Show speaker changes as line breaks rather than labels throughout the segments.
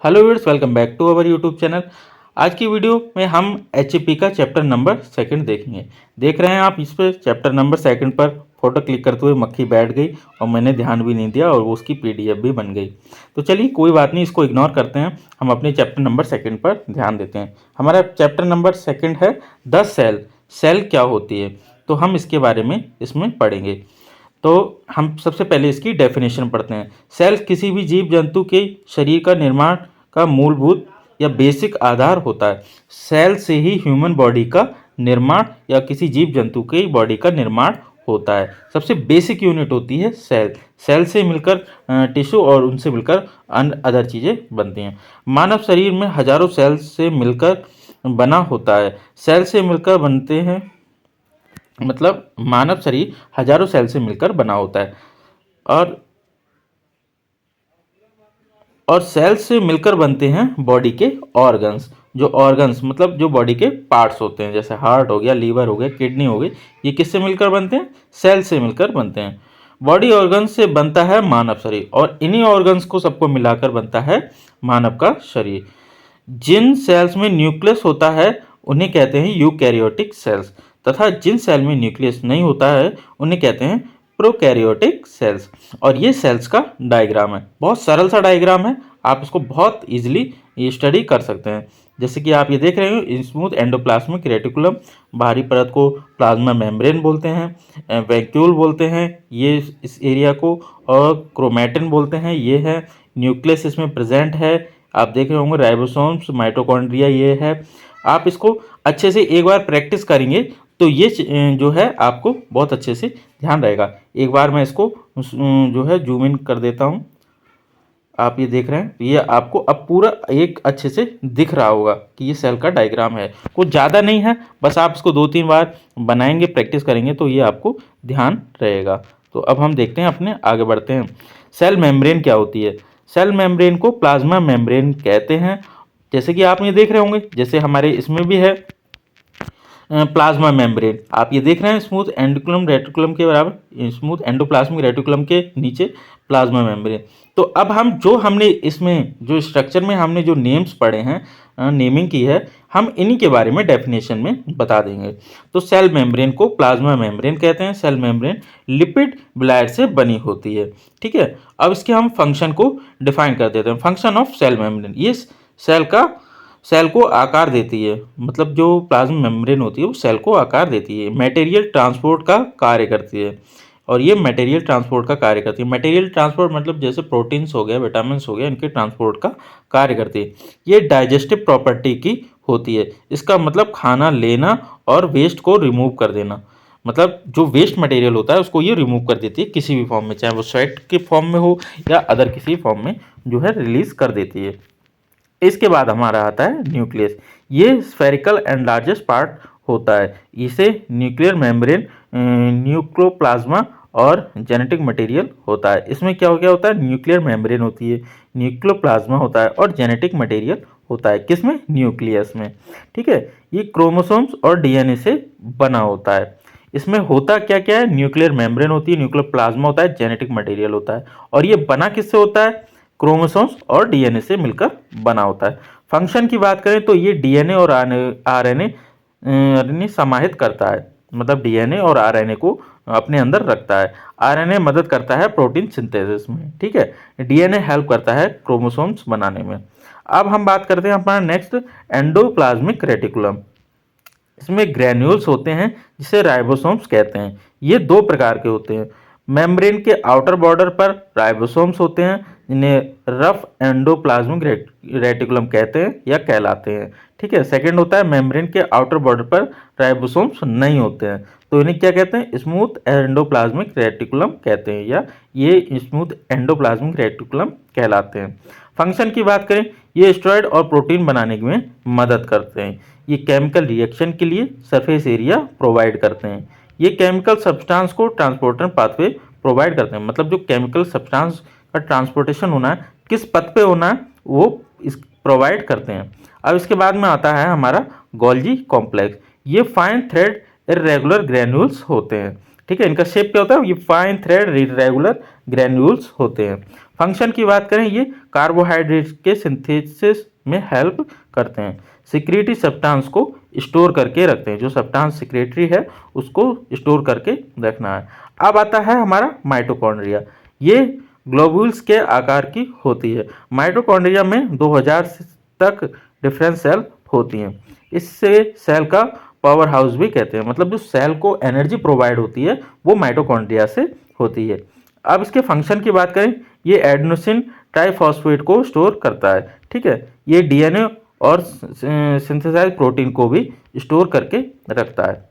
Hello viewers, welcome back to our YouTube channel. आज की video में हम एचपी का चैप्टर नंबर सेकंड देखेंगे। देख रहे हैं आप इस पर चैप्टर नंबर सेकंड पर फोटो क्लिक करते हुए मक्खी बैठ गई और मैंने ध्यान भी नहीं दिया और वो उसकी पीडीएफ भी बन गई। तो चलिए कोई बात नहीं, इसको इग्नोर करते हैं। हम अपने चैप्टर नंबर सेकंड पर ध्यान देते हैं। हमारा चैप्टर नंबर सेकंड है द सेल। सेल क्या होती है, तो हम इसके बारे में इसमें पढ़ेंगे। तो हम सबसे पहले इसकी डेफिनेशन पढ़ते हैं। सेल किसी भी जीव जंतु के शरीर का निर्माण का मूलभूत या बेसिक आधार होता है। सेल से ही ह्यूमन बॉडी का निर्माण या किसी जीव जंतु के बॉडी का निर्माण होता है। सबसे बेसिक यूनिट होती है सेल। सेल से मिलकर टिश्यू और उनसे मिलकर अन्य अदर चीज़ें बनती हैं। मानव शरीर में हजारों सेल से मिलकर बना होता है। सेल से मिलकर बनते हैं, मतलब मानव शरीर हजारों सेल से मिलकर बना होता है। और सेल से मिलकर बनते हैं बॉडी के ऑर्गन्स। जो ऑर्गन्स मतलब जो बॉडी के पार्ट्स होते हैं, जैसे हार्ट हो गया, लीवर हो गया, किडनी हो गई, ये किससे मिलकर बनते हैं? सेल से मिलकर बनते हैं। बॉडी ऑर्गन्स से बनता है मानव शरीर और इन्हीं ऑर्गन्स को सबको मिलाकर बनता है मानव का शरीर। जिन सेल्स में न्यूक्लियस होता है उन्हें कहते हैं यूकैरियोटिक सेल्स, तथा जिन सेल में न्यूक्लियस नहीं होता है उन्हें कहते हैं प्रोकैरियोटिक सेल्स। और ये सेल्स का डायग्राम है, बहुत सरल सा डायग्राम है, आप इसको बहुत इजीली स्टडी कर सकते हैं। जैसे कि आप ये देख रहे हो, स्मूथ एंडोप्लाज्मिक रेटिकुलम, बाहरी परत को प्लाज्मा मेम्ब्रेन बोलते हैं, वैक्यूल बोलते हैं ये इस एरिया को, और क्रोमैटिन बोलते हैं ये है। न्यूक्लियस इसमें प्रेजेंट है, आप देख रहे होंगे राइबोसोम्स, माइटोकॉन्ड्रिया ये है। आप इसको अच्छे से एक बार प्रैक्टिस करेंगे तो ये जो है आपको बहुत अच्छे से ध्यान रहेगा। एक बार मैं इसको जो है जूम इन कर देता हूँ। आप ये देख रहे हैं, ये आपको अब पूरा एक अच्छे से दिख रहा होगा कि ये सेल का डायग्राम है। कुछ ज़्यादा नहीं है, बस आप इसको 2-3 बार बनाएंगे, प्रैक्टिस करेंगे तो ये आपको ध्यान रहेगा। तो अब हम देखते हैं, अपने आगे बढ़ते हैं। सेल मेम्ब्रेन क्या होती है? सेल मेम्ब्रेन को प्लाज्मा मेम्ब्रेन कहते हैं। जैसे कि आप ये देख रहे होंगे, जैसे हमारे इसमें भी है प्लाज्मा मेम्ब्रेन, आप ये देख रहे हैं स्मूथ एंडोक्लम रेटिकुलम के बराबर, स्मूथ एंडोप्लाज्मिक रेटिकुलम के नीचे प्लाज्मा मेम्ब्रेन। तो अब हम जो हमने इसमें जो स्ट्रक्चर में हमने जो नेम्स पढ़े हैं, नेमिंग की है, हम इन्हीं के बारे में डेफिनेशन में बता देंगे। तो सेल मेम्ब्रेन को प्लाज्मा मेम्ब्रेन कहते हैं। सेल मेम्ब्रेन लिपिड बिलायर से बनी होती है। ठीक है, अब इसके हम फंक्शन को डिफाइन कर देते हैं। फंक्शन ऑफ सेल मेम्ब्रेन, ये सेल को आकार देती है, मतलब जो प्लाज्मा मेम्ब्रेन होती है वो सेल को आकार देती है। मटेरियल ट्रांसपोर्ट का कार्य करती है, और ये मटेरियल ट्रांसपोर्ट का कार्य करती है। मटेरियल ट्रांसपोर्ट मतलब जैसे प्रोटीन्स हो गया, विटामिन्स हो गया, इनके ट्रांसपोर्ट का कार्य करती है। ये डाइजेस्टिव प्रॉपर्टी की होती है। इसका मतलब खाना लेना और वेस्ट को रिमूव कर देना, मतलब जो वेस्ट मटेरियल होता है उसको ये रिमूव कर देती है किसी भी फॉर्म में, चाहे वो स्वेट के फॉर्म में हो या अदर किसी फॉर्म में जो है रिलीज कर देती है। इसके बाद हमारा आता है न्यूक्लियस। ये स्फेरिकल एंड लार्जेस्ट पार्ट होता है। इसे न्यूक्लियर मेम्ब्रेन, न्यूक्लियोप्लाज्मा और जेनेटिक मटेरियल होता है। इसमें क्या होता है? न्यूक्लियर मेम्ब्रेन होती है, न्यूक्लियोप्लाज्मा होता है और जेनेटिक मटेरियल होता है। किसमें? न्यूक्लियस में। ठीक है, ये क्रोमोसोम्स और डीएनए से बना होता है। इसमें होता क्या क्या है? न्यूक्लियर मेम्ब्रेन होती है, न्यूक्लियर प्लाज्मा होता है, जेनेटिक मटेरियल होता है। और ये बना किससे होता है? क्रोमोसोम्स और डीएनए से मिलकर बना होता है। फंक्शन की बात करें तो ये डीएनए और आरएनए समाहित करता है, मतलब डीएनए और आरएनए को अपने अंदर रखता है। आरएनए मदद करता है प्रोटीन सिंथेसिस में। ठीक है, डीएनए हेल्प करता है क्रोमोसोम्स बनाने में। अब हम बात करते हैं अपना नेक्स्ट, एंडोप्लाज्मिक रेटिकुलम। इसमें ग्रैन्यूल्स होते हैं जिसे राइबोसोम्स कहते हैं। ये 2 प्रकार के होते हैं। मेम्ब्रेन के आउटर बॉर्डर पर राइबोसोम्स होते हैं जिन्हें रफ एंडोप्लाज्मिक रेटिकुलम कहते हैं या कहलाते हैं। ठीक है, सेकंड होता है मेम्ब्रेन के आउटर बॉर्डर पर राइबोसोम्स नहीं होते हैं, तो इन्हें क्या कहते हैं? स्मूथ एंडोप्लाज्मिक रेटिकुलम कहते हैं, या ये स्मूथ एंडोप्लाज्मिक रेटिकुलम कहलाते हैं। फंक्शन की बात करें, ये स्टेरॉइड और प्रोटीन बनाने में मदद करते हैं। ये केमिकल रिएक्शन के लिए सरफेस एरिया प्रोवाइड करते हैं। ये केमिकल सब्सटेंस को ट्रांसपोर्टर पाथवे प्रोवाइड करते हैं, मतलब जो केमिकल सब्सटेंस का ट्रांसपोर्टेशन होना है, किस पथ पे होना है, वो इस प्रोवाइड करते हैं। अब इसके बाद में आता है हमारा गोल्जी कॉम्प्लेक्स। ये फाइन थ्रेड इरेगुलर ग्रैन्यूल्स होते हैं। ठीक है, इनका शेप क्या होता है? ये फाइन थ्रेड इरेगुलर ग्रैन्यूल्स होते हैं। फंक्शन की बात करें, ये कार्बोहाइड्रेट के सिंथेसिस में हेल्प करते हैं। सिक्रेटरी सब्सटेंस को स्टोर करके रखते हैं, जो सब्सटेंस सिक्रेटरी है उसको स्टोर करके रखना है। अब आता है हमारा माइटोकॉन्ड्रिया। ये ग्लोब्यूल्स के आकार की होती है। माइटोकॉन्ड्रिया में 2000 तक डिफरेंट सेल होती हैं। इससे सेल का पावर हाउस भी कहते हैं, मतलब जो सेल को एनर्जी प्रोवाइड होती है वो माइटोकॉन्ड्रिया से होती है। अब इसके फंक्शन की बात करें, ये एडेनोसिन ट्राइफॉस्फेट को स्टोर करता है, ठीक है। ये डीएनए और सिंथेसाइज प्रोटीन को भी स्टोर करके रखता है।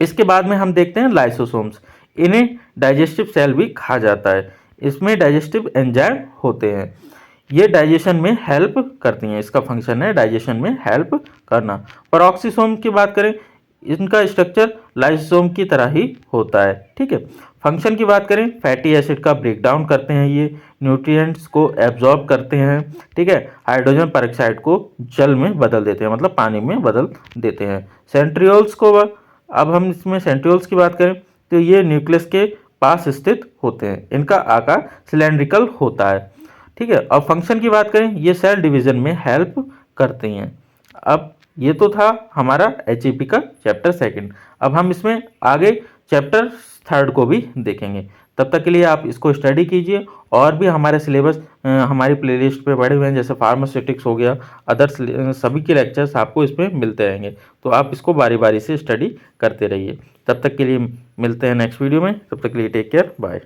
इसके बाद में हम देखते हैं लाइसोसोम्स। इन्हें डाइजेस्टिव सेल भी कहा जाता है। इसमें डाइजेस्टिव एंजाइम होते हैं, ये डाइजेशन में हेल्प करती हैं। इसका फंक्शन है डाइजेशन में हेल्प करना। पेरोक्सिसोम की बात करें, इनका स्ट्रक्चर लाइसोसोम की तरह ही होता है, ठीक है। फंक्शन की बात करें, फैटी एसिड का ब्रेक डाउन करते हैं, ये न्यूट्रिएंट्स को एब्जॉर्ब करते हैं, ठीक है। हाइड्रोजन पेरोक्साइड को जल में बदल देते हैं, मतलब पानी में बदल देते हैं। सेंट्रियोल्स को अब हम इसमें सेंट्रियोल्स की बात करें तो ये न्यूक्लियस के पास स्थित होते हैं। इनका आकार सिलेंड्रिकल होता है, ठीक है। अब फंक्शन की बात करें, ये सेल डिवीजन में हेल्प करती हैं। अब ये तो था हमारा एचईपी का चैप्टर सेकंड। अब हम इसमें आगे चैप्टर थर्ड को भी देखेंगे। तब तक के लिए आप इसको स्टडी कीजिए। और भी हमारे सिलेबस हमारी प्लेलिस्ट पे पड़े हुए हैं, जैसे फार्मास्यूटिक्स हो गया, अदर सभी के लेक्चर्स आपको इसमें मिलते रहेंगे। तो आप इसको बारी बारी से स्टडी करते रहिए। तब तक के लिए मिलते हैं नेक्स्ट वीडियो में। तब तक के लिए टेक केयर, बाय।